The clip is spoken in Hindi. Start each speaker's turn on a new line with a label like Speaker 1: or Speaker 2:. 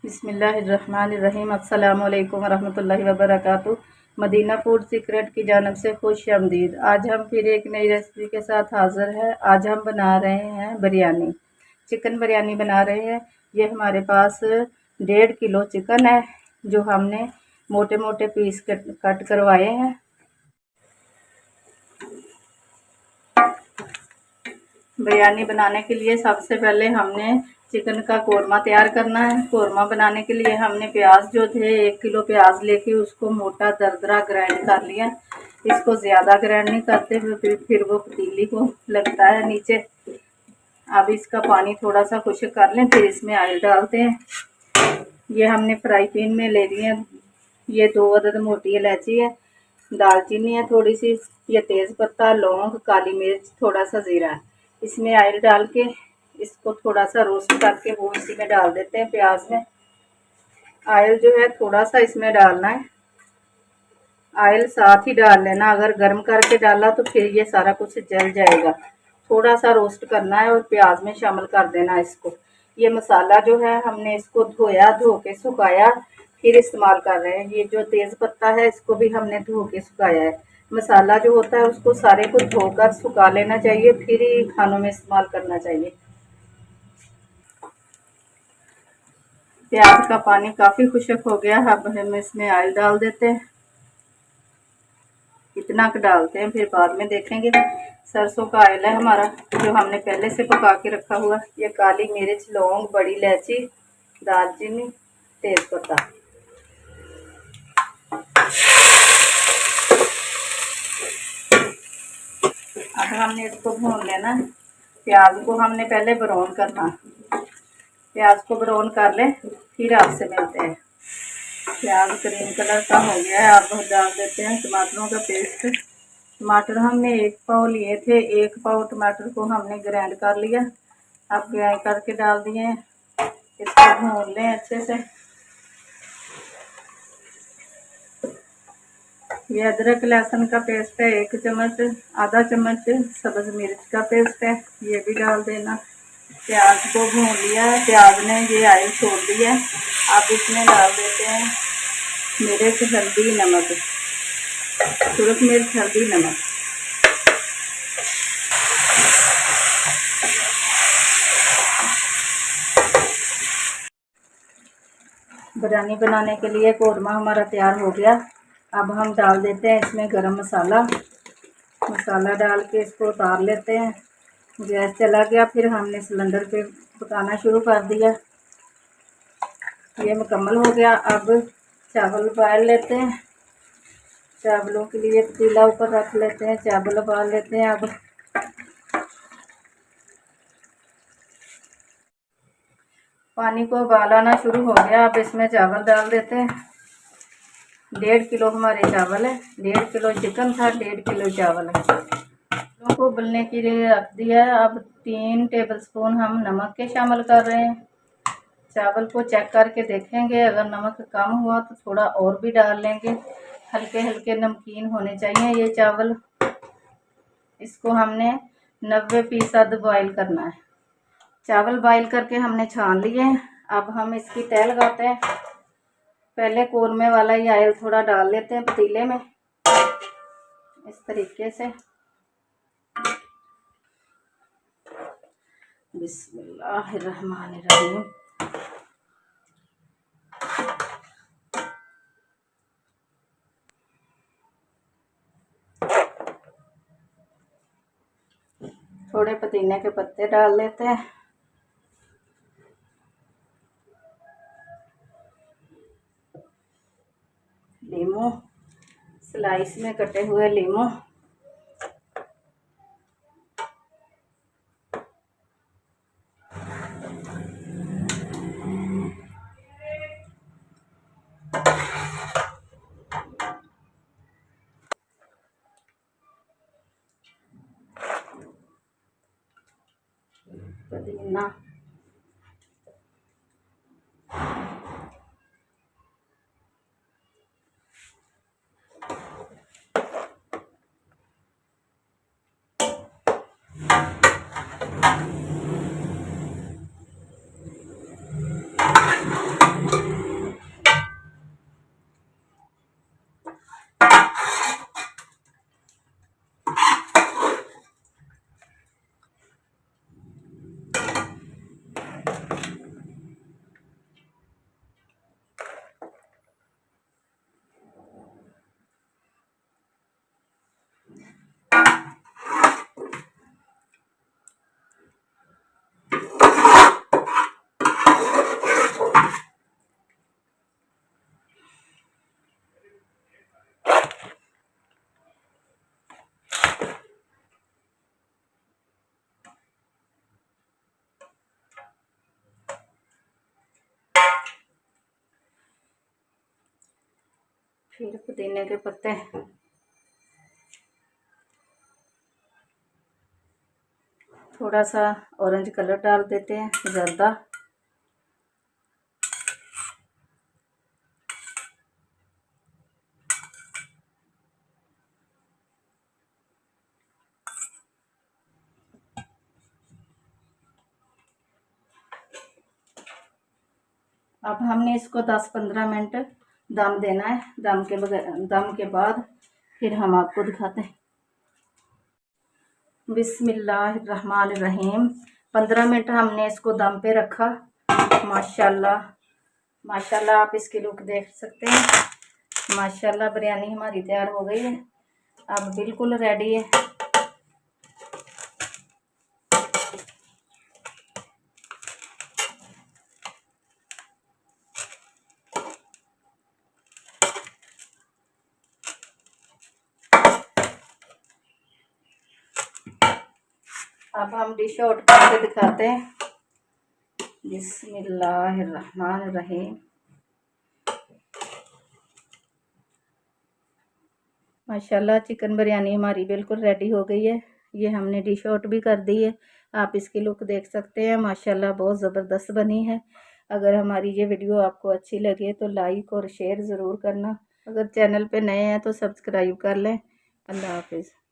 Speaker 1: बिस्मिल्लाहिर्रहमानिर्रहीम। अस्सलाम वालेकुम वरहमतुल्लाहि वबरकातुहू। मदीना फूड सीक्रेट की जानब से खुश आमदीद। आज हम फिर एक नई रेसिपी के साथ हाज़िर हैं। आज हम बना रहे हैं बिरयानी, चिकन बिरयानी बना रहे हैं। ये हमारे पास 1.5 किलो चिकन है जो हमने मोटे मोटे पीस कट करवाए हैं। बिरयानी बनाने के लिए सबसे पहले हमने चिकन का कोरमा तैयार करना है। कोरमा बनाने के लिए हमने प्याज जो थे 1 किलो प्याज लेके उसको मोटा दरदरा ग्राइंड कर लिया। इसको ज़्यादा ग्राइंड नहीं करते, फिर वो पतीली को लगता है नीचे। अब इसका पानी थोड़ा सा खुश्क कर लें, फिर इसमें ऑयल डालते हैं। ये हमने फ्राई पैन में ले लिए। ये 2 अदद मोटी इलायची है, दालचीनी है थोड़ी सी, ये तेज़ पत्ता, लौंग, काली मिर्च, थोड़ा सा ज़ीरा है। इसमें ऑयल डाल के इसको थोड़ा सा रोस्ट करके वो इसी में डाल देते हैं प्याज में। ऑयल जो है थोड़ा सा इसमें डालना है, ऑयल साथ ही डाल लेना। अगर गर्म करके डाला तो फिर ये सारा कुछ जल जाएगा। थोड़ा सा रोस्ट करना है और प्याज में शामिल कर देना इसको। ये मसाला जो है हमने इसको धो के सुखाया, फिर इस्तेमाल कर रहे हैं। ये जो तेज़ पत्ता है इसको भी हमने धो के सुखाया है। मसाला जो होता है उसको सारे को धोकर सुखा लेना चाहिए, फिर ही खानों में इस्तेमाल करना चाहिए। प्याज का पानी काफ़ी खुश्क हो गया। अब हम इसमें ऑयल डाल देते हैं। कितना का डालते हैं फिर बाद में देखेंगे। सरसों का ऑयल है हमारा जो हमने पहले से पका के रखा हुआ। ये काली मिर्च, लौंग, बड़ी इलायची, दालचीनी, तेज़पत्ता। अब हमने इसको भून लेना। प्याज को हमने पहले ब्राउन करना। प्याज को ब्राउन कर लें, फिर आपसे मिलते हैं। प्याज ग्रीन कलर का हो गया है। अब डाल देते हैं टमाटरों का पेस्ट। टमाटर हमने 1 पाव लिए थे, 1 पाव टमाटर को हमने ग्राइंड कर लिया। अब ग्राइंड करके डाल दिए हैं। इसको भून लें अच्छे से। ये अदरक लहसुन का पेस्ट है 1 चम्मच, आधा चम्मच सब्ज़ मिर्च का पेस्ट है, ये भी डाल देना। प्याज को भून लिया है, प्याज ने ये ऑयल छोड़ दिया। अब इसमें डाल देते हैं मिर्च, हल्दी, नमक, सुरख मिर्च, हल्दी, नमक। बिरयानी बनाने के लिए कोरमा हमारा तैयार हो गया। अब हम डाल देते हैं इसमें गरम मसाला। मसाला डाल के इसको उतार लेते हैं। गैस चला गया, फिर हमने सिलेंडर पे पकाना शुरू कर दिया। ये मुकम्मल हो गया। अब चावल उबाल लेते हैं। चावलों के लिए पतीला ऊपर रख लेते हैं, चावल उबाल लेते हैं। अब पानी को उबाल आना शुरू हो गया। अब इसमें चावल डाल देते हैं। 1.5 किलो हमारे चावल है, 1.5 किलो चिकन था, 1.5 किलो चावल है। चावलों को उबलने के लिए रख दिया है। अब 3 टेबलस्पून हम नमक के शामिल कर रहे हैं। चावल को चेक करके देखेंगे, अगर नमक कम हुआ तो थोड़ा और भी डाल लेंगे। हल्के हल्के नमकीन होने चाहिए ये चावल। इसको हमने 90% बॉईल करना है। चावल बॉईल करके हमने छान लिए हैं। अब हम इसकी तह लगाते हैं। पहले कोरमे वाला ही ऑयल थोड़ा डाल लेते हैं पतीले में, इस तरीके से। बिस्मिल्लाहिर्रहमानिर्रहीम। थोड़े पुदीने के पत्ते डाल लेते हैं। लीमू, स्लाइस में कटे हुए लीमू, पुदीना, फिर पुदीने के पत्ते, थोड़ा सा ऑरेंज कलर डाल देते हैं, ज़र्दा, अब हमने इसको 10-15 मिनट दम देना है। दम के बाद फिर हम आपको दिखाते हैं। बिस्मिल्लाहिर्रहमानिर्रहीम। 15 मिनट हमने इसको दम पे रखा। माशाल्लाह माशाल्लाह, आप इसकी लुक देख सकते हैं। माशाल्लाह बिरयानी हमारी तैयार हो गई है, अब बिल्कुल रेडी है। अब हम डिश आउट करके दिखाते हैं। बिस्मिल्लाहिर्रहमानिर्रहीम। माशाल्लाह चिकन बिरयानी हमारी बिल्कुल रेडी हो गई है। ये हमने डिश आउट भी कर दी है, आप इसकी लुक देख सकते हैं। माशाल्लाह बहुत ज़बरदस्त बनी है। अगर हमारी ये वीडियो आपको अच्छी लगे तो लाइक और शेयर ज़रूर करना। अगर चैनल पे नए हैं तो सब्सक्राइब कर लें। अल्लाह हाफिज़।